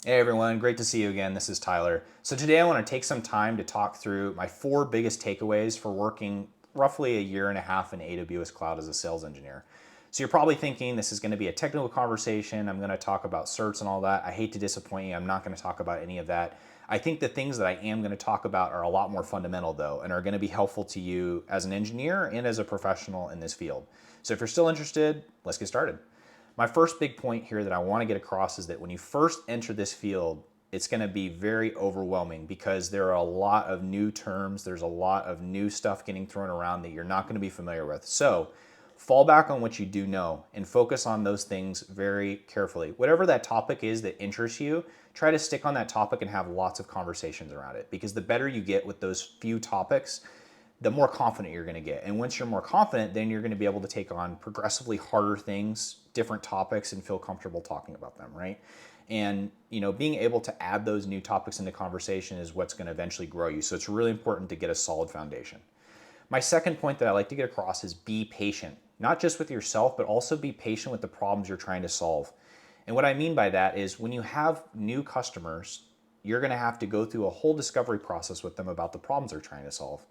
Hey everyone, great to see you again. This is Tyler. So today I want to take some time to talk through my 4 biggest takeaways for working roughly a year and a half in AWS Cloud as a sales engineer. So you're probably thinking this is going to be a technical conversation. I'm going to talk about certs and all that. I hate to disappoint you. I'm not going to talk about any of that. I think the things that I am going to talk about are a lot more fundamental though, and are going to be helpful to you as an engineer and as a professional in this field. So if you're still interested, let's get started. My first big point here that I want to get across is that when you first enter this field, it's going to be very overwhelming because there are a lot of new terms. There's a lot of new stuff getting thrown around that you're not going to be familiar with. So fall back on what you do know and focus on those things very carefully. Whatever that topic is that interests you, try to stick on that topic and have lots of conversations around it, because the better you get with those few topics, the more confident you're going to get. And once you're more confident, then you're going to be able to take on progressively harder things, different topics, and feel comfortable talking about them, right? And being able to add those new topics into conversation is what's going to eventually grow you. So it's really important to get a solid foundation. My second point that I like to get across is be patient, not just with yourself, but also be patient with the problems you're trying to solve. And what I mean by that is when you have new customers, you're going to have to go through a whole discovery process with them about the problems they're trying to solve.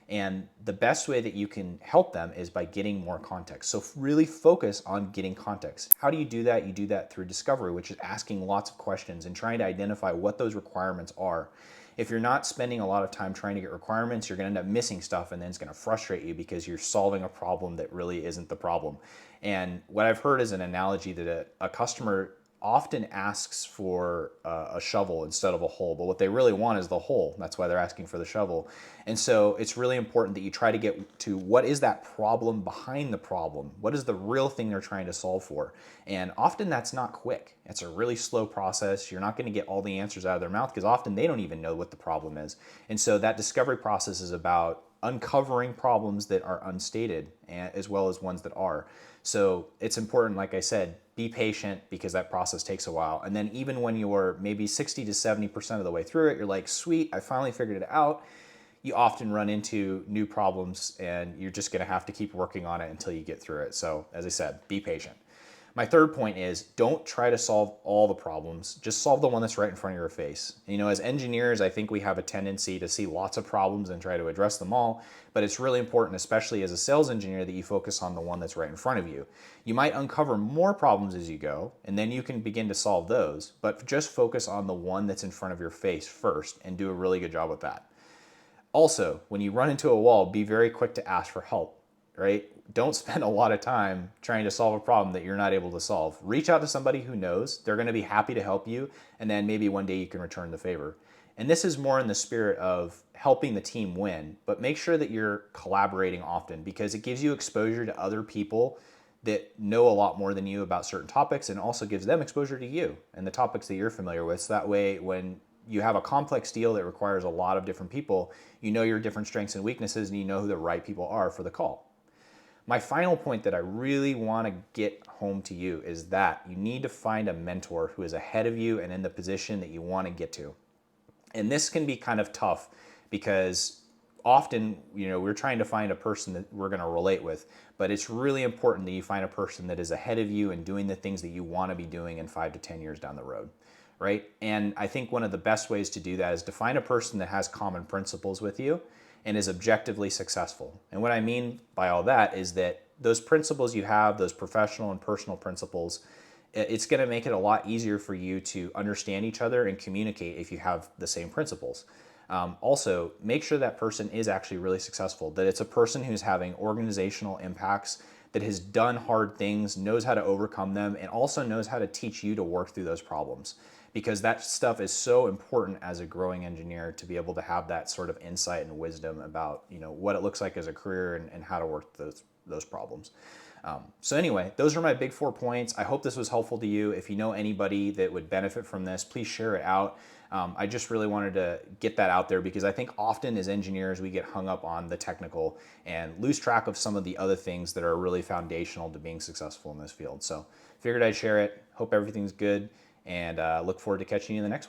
And the best way that you can help them is by getting more context. So really focus on getting context. How do you do that? You do that through discovery, which is asking lots of questions and trying to identify what those requirements are. If you're not spending a lot of time trying to get requirements, you're going to end up missing stuff, and then it's going to frustrate you because you're solving a problem that really isn't the problem. And what I've heard is an analogy that a customer often asks for a shovel instead of a hole, but what they really want is the hole. That's why they're asking for the shovel. And so it's really important that you try to get to what is that problem behind the problem? What is the real thing they're trying to solve for? And often that's not quick. It's a really slow process. You're not going to get all the answers out of their mouth because often they don't even know what the problem is. And so that discovery process is about uncovering problems that are unstated as well as ones that are. So it's important, like I said, be patient because that process takes a while. And then even when you're maybe 60 to 70% of the way through it, you're like, sweet, I finally figured it out. You often run into new problems and you're just going to have to keep working on it until you get through it. So as I said, be patient. My third point is don't try to solve all the problems. Just solve the one that's right in front of your face. As engineers, I think we have a tendency to see lots of problems and try to address them all, but it's really important, especially as a sales engineer, that you focus on the one that's right in front of you. You might uncover more problems as you go, and then you can begin to solve those, but just focus on the one that's in front of your face first and do a really good job with that. Also, when you run into a wall, be very quick to ask for help. Right? Don't spend a lot of time trying to solve a problem that you're not able to solve. Reach out to somebody who knows. They're going to be happy to help you, and then maybe one day you can return the favor. And this is more in the spirit of helping the team win, but make sure that you're collaborating often because it gives you exposure to other people that know a lot more than you about certain topics, and also gives them exposure to you and the topics that you're familiar with. So that way, when you have a complex deal that requires a lot of different people, you know your different strengths and weaknesses, and you know who the right people are for the call. My final point that I really want to get home to you is that you need to find a mentor who is ahead of you and in the position that you want to get to. And this can be kind of tough because often, we're trying to find a person that we're going to relate with, but it's really important that you find a person that is ahead of you and doing the things that you want to be doing in 5 to 10 years down the road. Right? And I think one of the best ways to do that is to find a person that has common principles with you and is objectively successful. And what I mean by all that is that those principles you have, those professional and personal principles, it's going to make it a lot easier for you to understand each other and communicate if you have the same principles. Also, make sure that person is actually really successful, that it's a person who's having organizational impacts, that has done hard things, knows how to overcome them, and also knows how to teach you to work through those problems. Because that stuff is so important as a growing engineer to be able to have that sort of insight and wisdom about what it looks like as a career and how to work those problems. So anyway, those are my big 4 points. I hope this was helpful to you. If you know anybody that would benefit from this, please share it out. I just really wanted to get that out there because I think often as engineers we get hung up on the technical and lose track of some of the other things that are really foundational to being successful in this field. So figured I'd share it. Hope everything's good, and look forward to catching you in the next one.